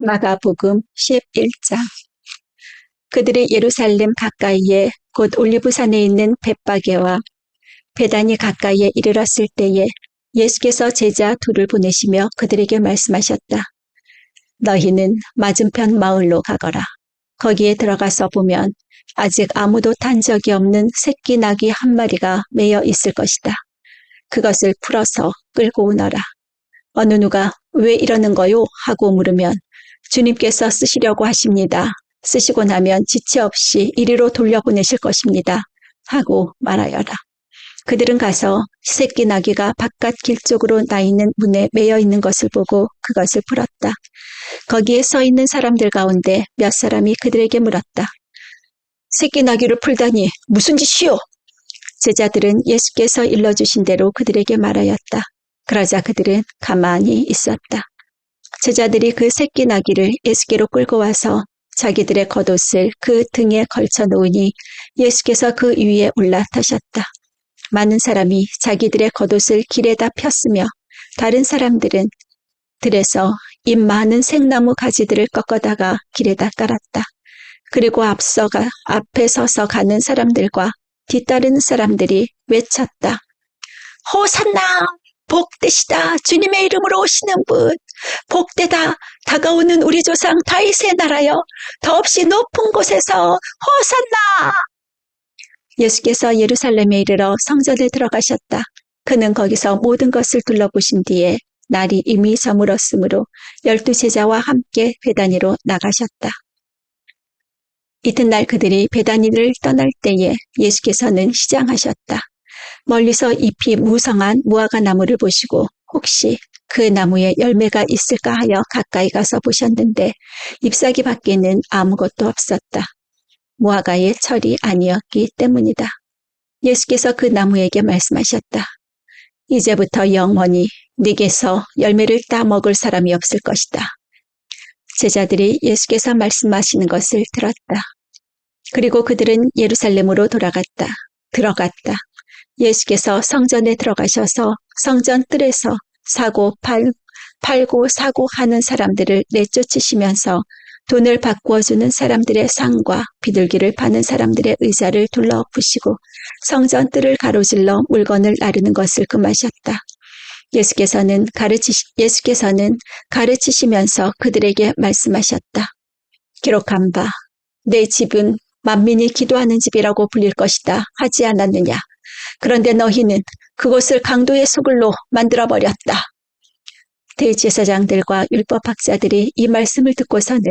마가복음 11장. 그들이 예루살렘 가까이에 곧 올리브산에 있는 벳바게와 베다니 가까이에 이르렀을 때에 예수께서 제자 둘을 보내시며 그들에게 말씀하셨다. 너희는 맞은편 마을로 가거라. 거기에 들어가서 보면 아직 아무도 탄 적이 없는 새끼 나귀 한 마리가 매여 있을 것이다. 그것을 풀어서 끌고 오너라. 어느 누가 왜 이러는 거요? 하고 물으면 주님께서 쓰시려고 하십니다. 쓰시고 나면 지체 없이 이리로 돌려보내실 것입니다. 하고 말하여라. 그들은 가서 새끼 나귀가 바깥 길 쪽으로 나 있는 문에 매여 있는 것을 보고 그것을 풀었다. 거기에 서 있는 사람들 가운데 몇 사람이 그들에게 물었다. 새끼 나귀를 풀다니 무슨 짓이요? 제자들은 예수께서 일러주신 대로 그들에게 말하였다. 그러자 그들은 가만히 있었다. 제자들이 그 새끼 나귀를 예수께로 끌고 와서 자기들의 겉옷을 그 등에 걸쳐 놓으니 예수께서 그 위에 올라타셨다. 많은 사람이 자기들의 겉옷을 길에다 폈으며 다른 사람들은 들에서 잎 많은 생나무 가지들을 꺾어다가 길에다 깔았다. 그리고 앞에 서서 가는 사람들과 뒤따르는 사람들이 외쳤다. 호산나! 복되시다. 주님의 이름으로 오시는 분. 복되다. 다가오는 우리 조상 다윗의 나라여. 더없이 높은 곳에서 호산나. 예수께서 예루살렘에 이르러 성전에 들어가셨다. 그는 거기서 모든 것을 둘러보신 뒤에 날이 이미 저물었으므로 12 제자와 함께 베다니로 나가셨다. 이튿날 그들이 베다니를 떠날 때에 예수께서는 시장하셨다. 멀리서 잎이 무성한 무화과 나무를 보시고 혹시 그 나무에 열매가 있을까 하여 가까이 가서 보셨는데 잎사귀 밖에는 아무것도 없었다. 무화과의 철이 아니었기 때문이다. 예수께서 그 나무에게 말씀하셨다. 이제부터 영원히 네게서 열매를 따 먹을 사람이 없을 것이다. 제자들이 예수께서 말씀하시는 것을 들었다. 그리고 그들은 예루살렘으로 들어갔다. 예수께서 성전에 들어가셔서 성전 뜰에서 팔고 사고 하는 사람들을 내쫓으시면서 돈을 바꾸어주는 사람들의 상과 비둘기를 파는 사람들의 의자를 둘러엎으시고 성전 뜰을 가로질러 물건을 나르는 것을 금하셨다. 예수께서는 가르치시면서 그들에게 말씀하셨다. 기록한 바 내 집은 만민이 기도하는 집이라고 불릴 것이다 하지 않았느냐. 그런데 너희는 그곳을 강도의 소굴로 만들어버렸다. 대제사장들과 율법학자들이 이 말씀을 듣고서는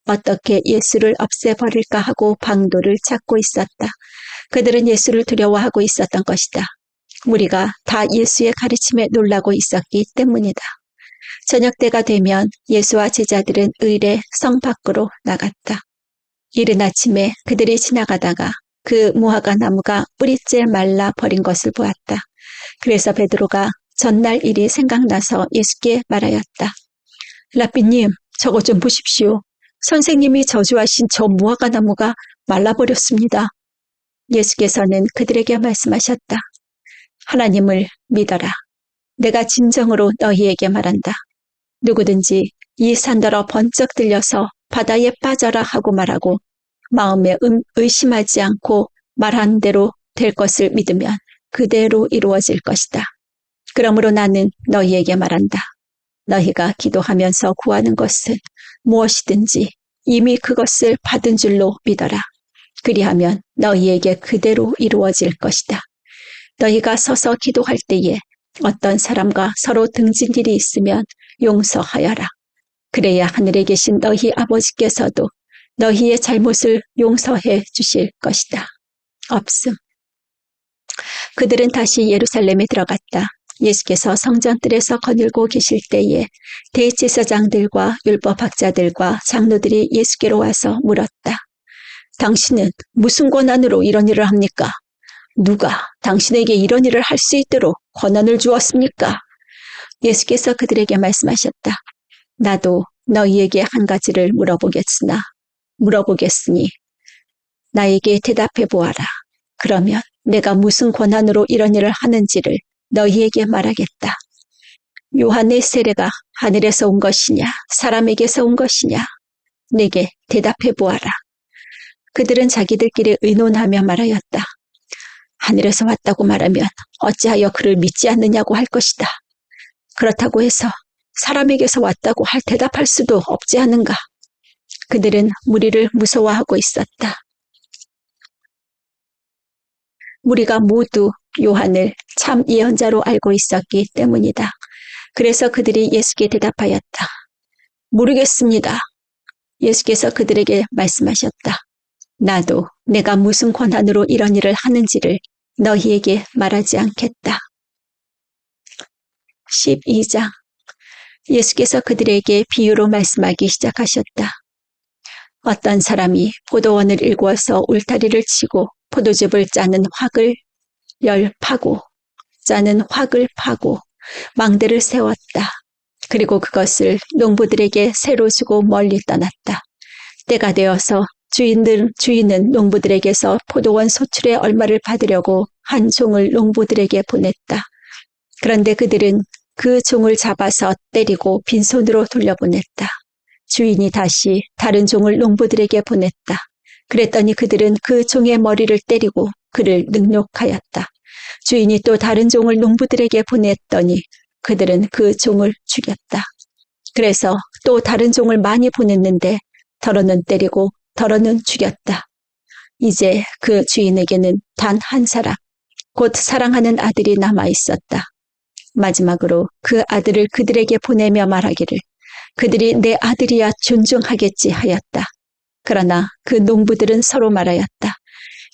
어떻게 예수를 없애버릴까 하고 방도를 찾고 있었다. 그들은 예수를 두려워하고 있었던 것이다. 무리가 다 예수의 가르침에 놀라고 있었기 때문이다. 저녁 때가 되면 예수와 제자들은 의례 성 밖으로 나갔다. 이른 아침에 그들이 지나가다가 그 무화과 나무가 뿌리째 말라 버린 것을 보았다. 그래서 베드로가 전날 일이 생각나서 예수께 말하였다. 라삐님, 저것 좀 보십시오. 선생님이 저주하신 저 무화과 나무가 말라버렸습니다. 예수께서는 그들에게 말씀하셨다. 하나님을 믿어라. 내가 진정으로 너희에게 말한다. 누구든지 이 산더러 번쩍 들려서 바다에 빠져라 하고 말하고 마음에 의심하지 않고 말한 대로 될 것을 믿으면 그대로 이루어질 것이다. 그러므로 나는 너희에게 말한다. 너희가 기도하면서 구하는 것은 무엇이든지 이미 그것을 받은 줄로 믿어라. 그리하면 너희에게 그대로 이루어질 것이다. 너희가 서서 기도할 때에 어떤 사람과 서로 등진 일이 있으면 용서하여라. 그래야 하늘에 계신 너희 아버지께서도 너희의 잘못을 용서해 주실 것이다. 없음. 그들은 다시 예루살렘에 들어갔다. 예수께서 성전뜰에서 거닐고 계실 때에 대제사장들과 율법학자들과 장로들이 예수께로 와서 물었다. 당신은 무슨 권한으로 이런 일을 합니까? 누가 당신에게 이런 일을 할 수 있도록 권한을 주었습니까? 예수께서 그들에게 말씀하셨다. 나도 너희에게 한 가지를 물어보겠으니 나에게 대답해 보아라. 그러면 내가 무슨 권한으로 이런 일을 하는지를 너희에게 말하겠다. 요한의 세례가 하늘에서 온 것이냐 사람에게서 온 것이냐 내게 대답해 보아라. 그들은 자기들끼리 의논하며 말하였다. 하늘에서 왔다고 말하면 어찌하여 그를 믿지 않느냐고 할 것이다. 그렇다고 해서 사람에게서 왔다고 대답할 수도 없지 않은가. 그들은 무리를 무서워하고 있었다. 무리가 모두 요한을 참 예언자로 알고 있었기 때문이다. 그래서 그들이 예수께 대답하였다. 모르겠습니다. 예수께서 그들에게 말씀하셨다. 나도 내가 무슨 권한으로 이런 일을 하는지를 너희에게 말하지 않겠다. 12장. 예수께서 그들에게 비유로 말씀하기 시작하셨다. 어떤 사람이 포도원을 일구어서 울타리를 치고 포도즙을 짜는 확을 파고 짜는 확을 파고 망대를 세웠다. 그리고 그것을 농부들에게 새로 주고 멀리 떠났다. 때가 되어서 주인은 농부들에게서 포도원 소출의 얼마를 받으려고 한 종을 농부들에게 보냈다. 그런데 그들은 그 종을 잡아서 때리고 빈손으로 돌려보냈다. 주인이 다시 다른 종을 농부들에게 보냈다. 그랬더니 그들은 그 종의 머리를 때리고 그를 능욕하였다. 주인이 또 다른 종을 농부들에게 보냈더니 그들은 그 종을 죽였다. 그래서 또 다른 종을 많이 보냈는데 더러는 때리고 더러는 죽였다. 이제 그 주인에게는 단 한 사람, 곧 사랑하는 아들이 남아 있었다. 마지막으로 그 아들을 그들에게 보내며 말하기를 그들이 내 아들이야 존중하겠지 하였다. 그러나 그 농부들은 서로 말하였다.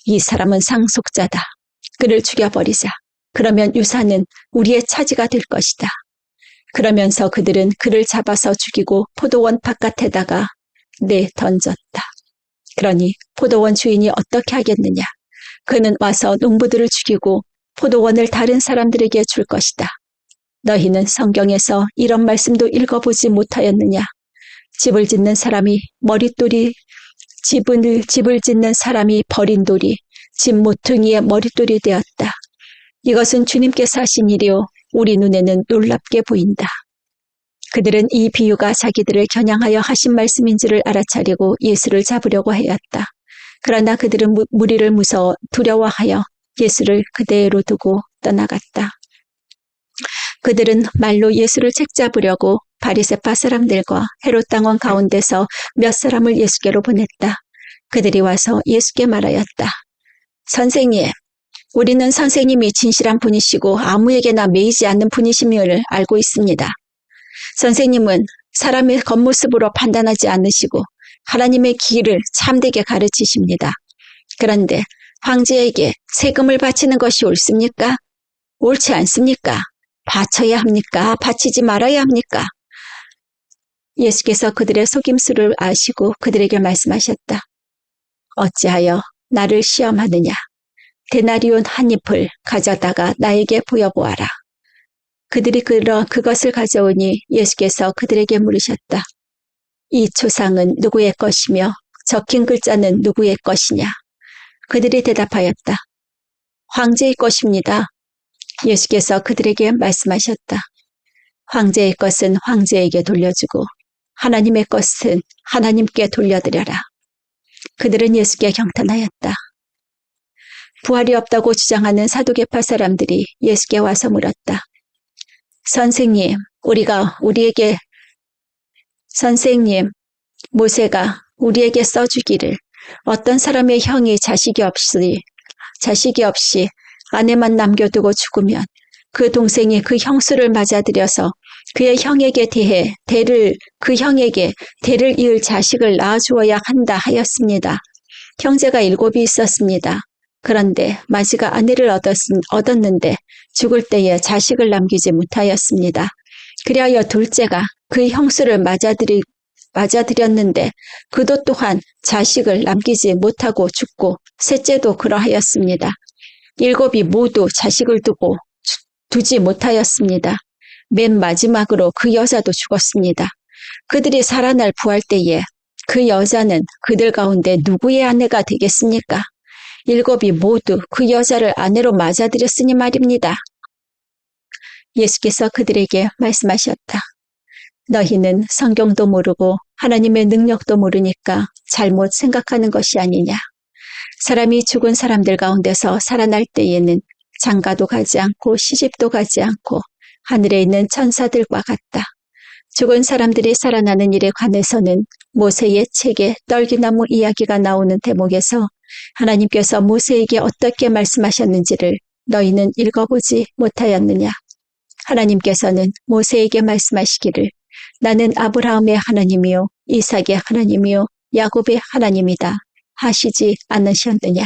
이 사람은 상속자다. 그를 죽여버리자. 그러면 유산은 우리의 차지가 될 것이다. 그러면서 그들은 그를 잡아서 죽이고 포도원 바깥에다가 내던졌다. 그러니 포도원 주인이 어떻게 하겠느냐. 그는 와서 농부들을 죽이고 포도원을 다른 사람들에게 줄 것이다. 너희는 성경에서 이런 말씀도 읽어보지 못하였느냐. 집을 짓는 사람이 집을 짓는 사람이 버린 돌이 집 모퉁이의 머릿돌이 되었다. 이것은 주님께서 하신 일이요 우리 눈에는 놀랍게 보인다. 그들은 이 비유가 자기들을 겨냥하여 하신 말씀인 줄을 알아차리고 예수를 잡으려고 하였다. 그러나 그들은 무리를 무서워 두려워하여 예수를 그대로 두고 떠나갔다. 그들은 말로 예수를 책잡으려고 바리새파 사람들과 헤롯 당원 가운데서 몇 사람을 예수께로 보냈다. 그들이 와서 예수께 말하였다. 선생님, 우리는 선생님이 진실한 분이시고 아무에게나 매이지 않는 분이심을 알고 있습니다. 선생님은 사람의 겉모습으로 판단하지 않으시고 하나님의 길을 참되게 가르치십니다. 그런데 황제에게 세금을 바치는 것이 옳습니까? 옳지 않습니까? 바쳐야 합니까? 바치지 말아야 합니까? 예수께서 그들의 속임수를 아시고 그들에게 말씀하셨다. 어찌하여 나를 시험하느냐? 데나리온 한 잎을 가져다가 나에게 보여보아라. 그들이 그것을 가져오니 예수께서 그들에게 물으셨다. 이 초상은 누구의 것이며 적힌 글자는 누구의 것이냐? 그들이 대답하였다. 황제의 것입니다. 예수께서 그들에게 말씀하셨다. 황제의 것은 황제에게 돌려주고 하나님의 것은 하나님께 돌려드려라. 그들은 예수께 경탄하였다. 부활이 없다고 주장하는 사두개파 사람들이 예수께 와서 물었다. 선생님, 모세가 우리에게 써주기를 어떤 사람의 형이 자식이 없이 아내만 남겨두고 죽으면 그 동생이 그 형수를 맞아들여서 그의 형에게 대를 이을 자식을 낳아주어야 한다 하였습니다. 형제가 7이 있었습니다. 그런데 마지가 아내를 얻었는데 죽을 때에 자식을 남기지 못하였습니다. 그리하여 둘째가 그 형수를 맞아들였는데 그도 또한 자식을 남기지 못하고 죽고 셋째도 그러하였습니다. 7이 모두 자식을 두지 못하였습니다. 맨 마지막으로 그 여자도 죽었습니다. 그들이 살아날 부활 때에 그 여자는 그들 가운데 누구의 아내가 되겠습니까? 7이 모두 그 여자를 아내로 맞아들였으니 말입니다. 예수께서 그들에게 말씀하셨다. 너희는 성경도 모르고 하나님의 능력도 모르니까 잘못 생각하는 것이 아니냐. 사람이 죽은 사람들 가운데서 살아날 때에는 장가도 가지 않고 시집도 가지 않고 하늘에 있는 천사들과 같다. 죽은 사람들이 살아나는 일에 관해서는 모세의 책에 떨기나무 이야기가 나오는 대목에서 하나님께서 모세에게 어떻게 말씀하셨는지를 너희는 읽어보지 못하였느냐. 하나님께서는 모세에게 말씀하시기를 나는 아브라함의 하나님이요 이삭의 하나님이요 야곱의 하나님이다 하시지 않으셨느냐.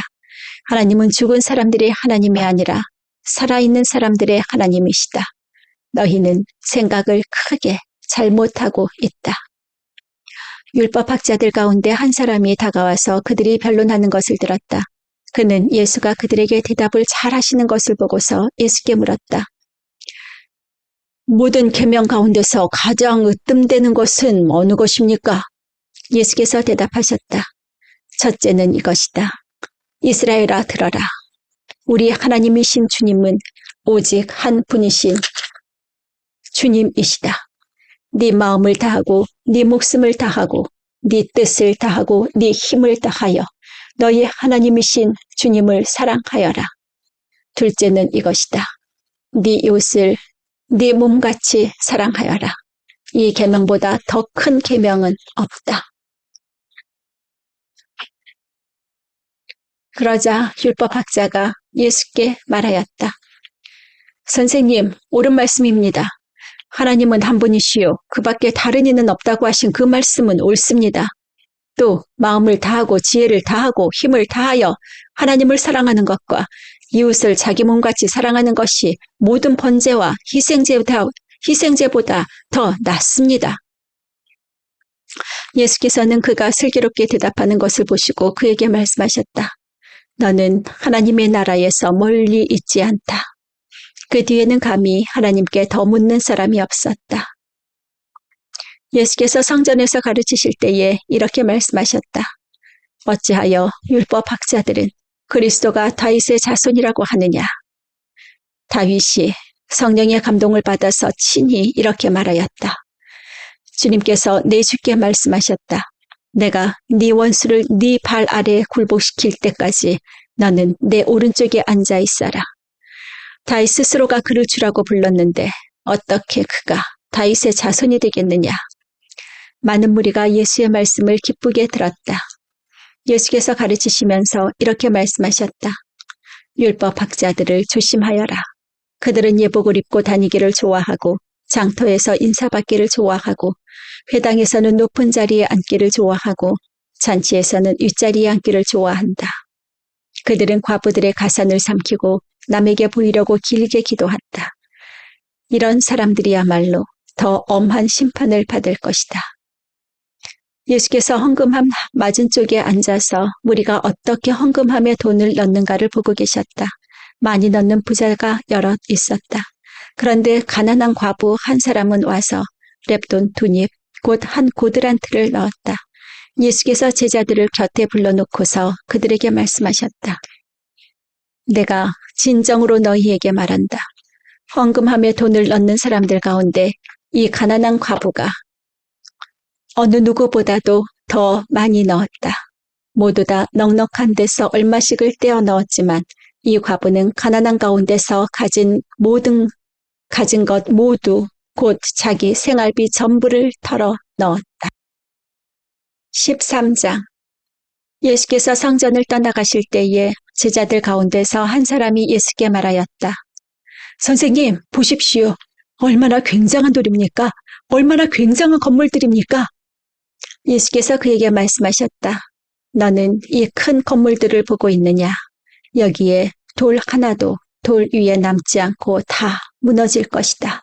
하나님은 죽은 사람들의 하나님이 아니라 살아있는 사람들의 하나님이시다. 너희는 생각을 크게 잘못하고 있다. 율법학자들 가운데 한 사람이 다가와서 그들이 변론하는 것을 들었다. 그는 예수가 그들에게 대답을 잘 하시는 것을 보고서 예수께 물었다. 모든 계명 가운데서 가장 으뜸되는 것은 어느 것입니까? 예수께서 대답하셨다. 첫째는 이것이다. 이스라엘아 들어라. 우리 하나님이신 주님은 오직 한 분이신 주님이시다. 네 마음을 다하고 네 목숨을 다하고 네 뜻을 다하고 네 힘을 다하여 너희 하나님이신 주님을 사랑하여라. 둘째는 이것이다. 네 이웃을 네 몸같이 사랑하여라. 이 계명보다 더 큰 계명은 없다. 그러자 율법학자가 예수께 말하였다. 선생님, 옳은 말씀입니다. 하나님은 한 분이시요 그 밖에 다른 이는 없다고 하신 그 말씀은 옳습니다. 또 마음을 다하고 지혜를 다하고 힘을 다하여 하나님을 사랑하는 것과 이웃을 자기 몸같이 사랑하는 것이 모든 번제와 희생제보다 더 낫습니다. 예수께서는 그가 슬기롭게 대답하는 것을 보시고 그에게 말씀하셨다. 너는 하나님의 나라에서 멀리 있지 않다. 그 뒤에는 감히 하나님께 더 묻는 사람이 없었다. 예수께서 성전에서 가르치실 때에 이렇게 말씀하셨다. 어찌하여 율법학자들은 그리스도가 다윗의 자손이라고 하느냐. 다윗이 성령의 감동을 받아서 친히 이렇게 말하였다. 주님께서 내 주께 말씀하셨다. 내가 네 원수를 네 발 아래에 굴복시킬 때까지 너는 내 오른쪽에 앉아 있어라. 다윗 스스로가 그를 주라고 불렀는데 어떻게 그가 다윗의 자손이 되겠느냐. 많은 무리가 예수의 말씀을 기쁘게 들었다. 예수께서 가르치시면서 이렇게 말씀하셨다. 율법학자들을 조심하여라. 그들은 예복을 입고 다니기를 좋아하고 장터에서 인사받기를 좋아하고 회당에서는 높은 자리에 앉기를 좋아하고 잔치에서는 윗자리에 앉기를 좋아한다. 그들은 과부들의 가산을 삼키고 남에게 보이려고 길게 기도한다. 이런 사람들이야말로 더 엄한 심판을 받을 것이다. 예수께서 헌금함 맞은쪽에 앉아서 무리가 어떻게 헌금함에 돈을 넣는가를 보고 계셨다. 많이 넣는 부자가 여럿 있었다. 그런데 가난한 과부 한 사람은 와서 랩돈 2닙 곧 한 고드란트를 넣었다. 예수께서 제자들을 곁에 불러놓고서 그들에게 말씀하셨다. 내가 진정으로 너희에게 말한다. 헌금함에 돈을 넣는 사람들 가운데 이 가난한 과부가 어느 누구보다도 더 많이 넣었다. 모두 다 넉넉한 데서 얼마씩을 떼어 넣었지만 이 과부는 가난한 가운데서 가진 것 모두 곧 자기 생활비 전부를 털어 넣었다. 13장. 예수께서 성전을 떠나가실 때에 제자들 가운데서 한 사람이 예수께 말하였다. 선생님, 보십시오. 얼마나 굉장한 돌입니까? 얼마나 굉장한 건물들입니까? 예수께서 그에게 말씀하셨다. 너는 이 큰 건물들을 보고 있느냐? 여기에 돌 하나도 돌 위에 남지 않고 다 무너질 것이다.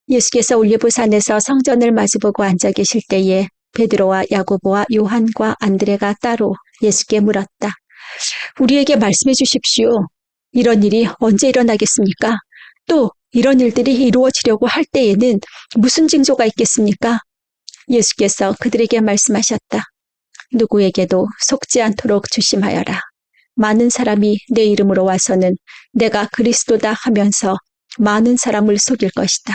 예수께서 올리브산에서 성전을 마주보고 앉아 계실 때에 베드로와 야고보와 요한과 안드레가 따로 예수께 물었다. 우리에게 말씀해 주십시오. 이런 일이 언제 일어나겠습니까? 또 이런 일들이 이루어지려고 할 때에는 무슨 징조가 있겠습니까? 예수께서 그들에게 말씀하셨다. 누구에게도 속지 않도록 조심하여라. 많은 사람이 내 이름으로 와서는 내가 그리스도다 하면서 많은 사람을 속일 것이다.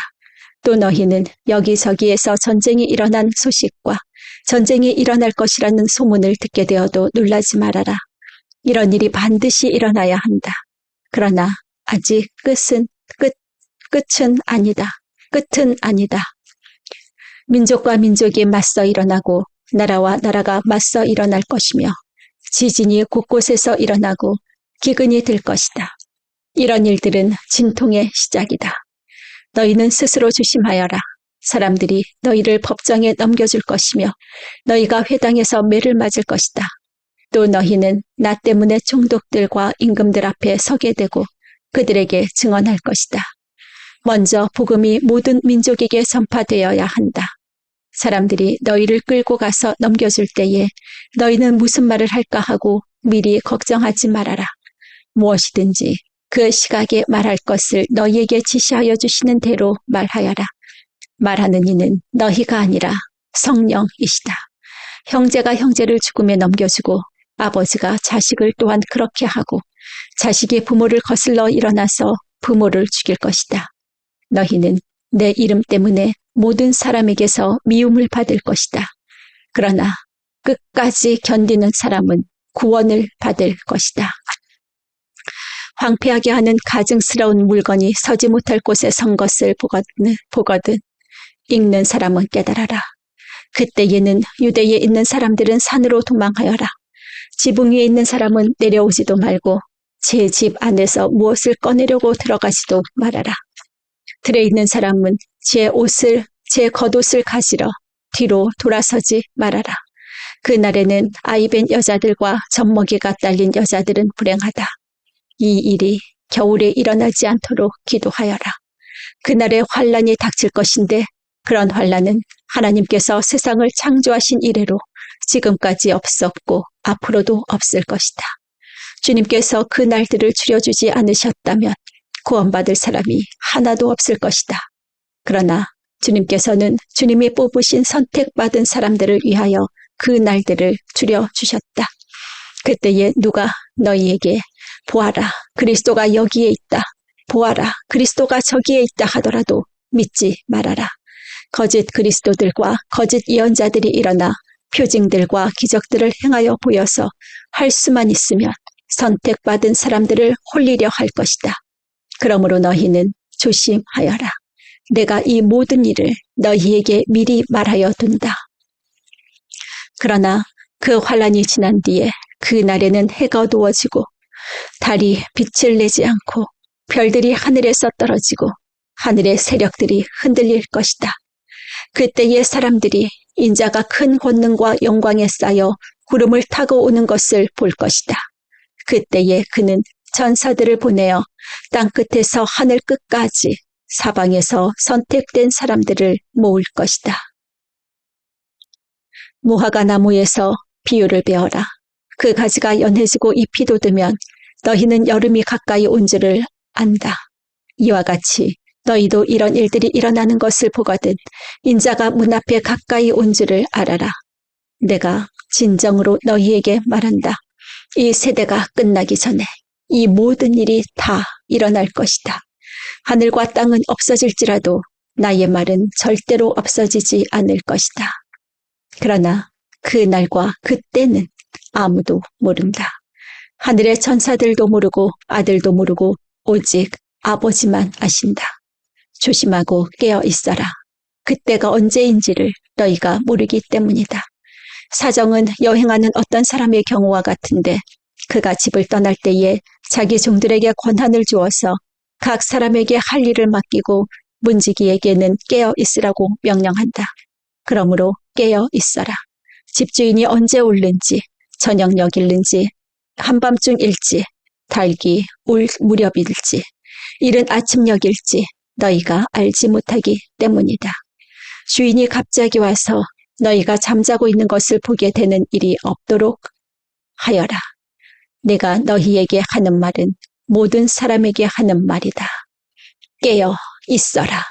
또 너희는 여기저기에서 전쟁이 일어난 소식과 전쟁이 일어날 것이라는 소문을 듣게 되어도 놀라지 말아라. 이런 일이 반드시 일어나야 한다. 그러나 아직 끝은 아니다. 끝은 아니다. 민족과 민족이 맞서 일어나고 나라와 나라가 맞서 일어날 것이며 지진이 곳곳에서 일어나고 기근이 들 것이다. 이런 일들은 진통의 시작이다. 너희는 스스로 조심하여라. 사람들이 너희를 법정에 넘겨줄 것이며 너희가 회당에서 매를 맞을 것이다. 또 너희는 나 때문에 총독들과 임금들 앞에 서게 되고 그들에게 증언할 것이다. 먼저 복음이 모든 민족에게 전파되어야 한다. 사람들이 너희를 끌고 가서 넘겨줄 때에 너희는 무슨 말을 할까 하고 미리 걱정하지 말아라. 무엇이든지 그 시각에 말할 것을 너희에게 지시하여 주시는 대로 말하여라. 말하는 이는 너희가 아니라 성령이시다. 형제가 형제를 죽음에 넘겨주고 아버지가 자식을 또한 그렇게 하고 자식이 부모를 거슬러 일어나서 부모를 죽일 것이다. 너희는 내 이름 때문에 모든 사람에게서 미움을 받을 것이다. 그러나 끝까지 견디는 사람은 구원을 받을 것이다. 황폐하게 하는 가증스러운 물건이 서지 못할 곳에 선 것을 보거든 읽는 사람은 깨달아라. 그때에는 유대에 있는 사람들은 산으로 도망하여라. 지붕 위에 있는 사람은 내려오지도 말고 제 집 안에서 무엇을 꺼내려고 들어가지도 말아라. 들에 있는 사람은 제 겉옷을 가지러 뒤로 돌아서지 말아라. 그날에는 아이벤 여자들과 젖먹이가 딸린 여자들은 불행하다. 이 일이 겨울에 일어나지 않도록 기도하여라. 그날에 환란이 닥칠 것인데 그런 환란은 하나님께서 세상을 창조하신 이래로 지금까지 없었고 앞으로도 없을 것이다. 주님께서 그 날들을 줄여주지 않으셨다면 구원받을 사람이 하나도 없을 것이다. 그러나 주님께서는 주님이 뽑으신 선택받은 사람들을 위하여 그 날들을 줄여주셨다. 그때에 누가 너희에게 보아라, 그리스도가 여기에 있다. 보아라, 그리스도가 저기에 있다 하더라도 믿지 말아라. 거짓 그리스도들과 거짓 예언자들이 일어나 표징들과 기적들을 행하여 보여서 할 수만 있으면 선택받은 사람들을 홀리려 할 것이다. 그러므로 너희는 조심하여라. 내가 이 모든 일을 너희에게 미리 말하여 둔다. 그러나 그 환란이 지난 뒤에 그 날에는 해가 어두워지고 달이 빛을 내지 않고 별들이 하늘에서 떨어지고 하늘의 세력들이 흔들릴 것이다. 그때의 사람들이 인자가 큰 권능과 영광에 쌓여 구름을 타고 오는 것을 볼 것이다. 그때에 그는 전사들을 보내어 땅끝에서 하늘 끝까지 사방에서 선택된 사람들을 모을 것이다. 무화과 나무에서 비유를 배워라. 그 가지가 연해지고 잎이 돋으면 너희는 여름이 가까이 온 줄을 안다. 이와 같이 너희도 이런 일들이 일어나는 것을 보거든 인자가 문 앞에 가까이 온 줄을 알아라. 내가 진정으로 너희에게 말한다. 이 세대가 끝나기 전에 이 모든 일이 다 일어날 것이다. 하늘과 땅은 없어질지라도 나의 말은 절대로 없어지지 않을 것이다. 그러나 그 날과 그때는 아무도 모른다. 하늘의 천사들도 모르고 아들도 모르고 오직 아버지만 아신다. 조심하고 깨어 있어라. 그때가 언제인지를 너희가 모르기 때문이다. 사정은 여행하는 어떤 사람의 경우와 같은데 그가 집을 떠날 때에 자기 종들에게 권한을 주어서 각 사람에게 할 일을 맡기고 문지기에게는 깨어 있으라고 명령한다. 그러므로 깨어 있어라. 집주인이 언제 올는지 저녁녘일는지 한밤중일지 달기 올 무렵일지 이른 아침녘일지 너희가 알지 못하기 때문이다. 주인이 갑자기 와서 너희가 잠자고 있는 것을 보게 되는 일이 없도록 하여라. 내가 너희에게 하는 말은 모든 사람에게 하는 말이다. 깨어 있어라.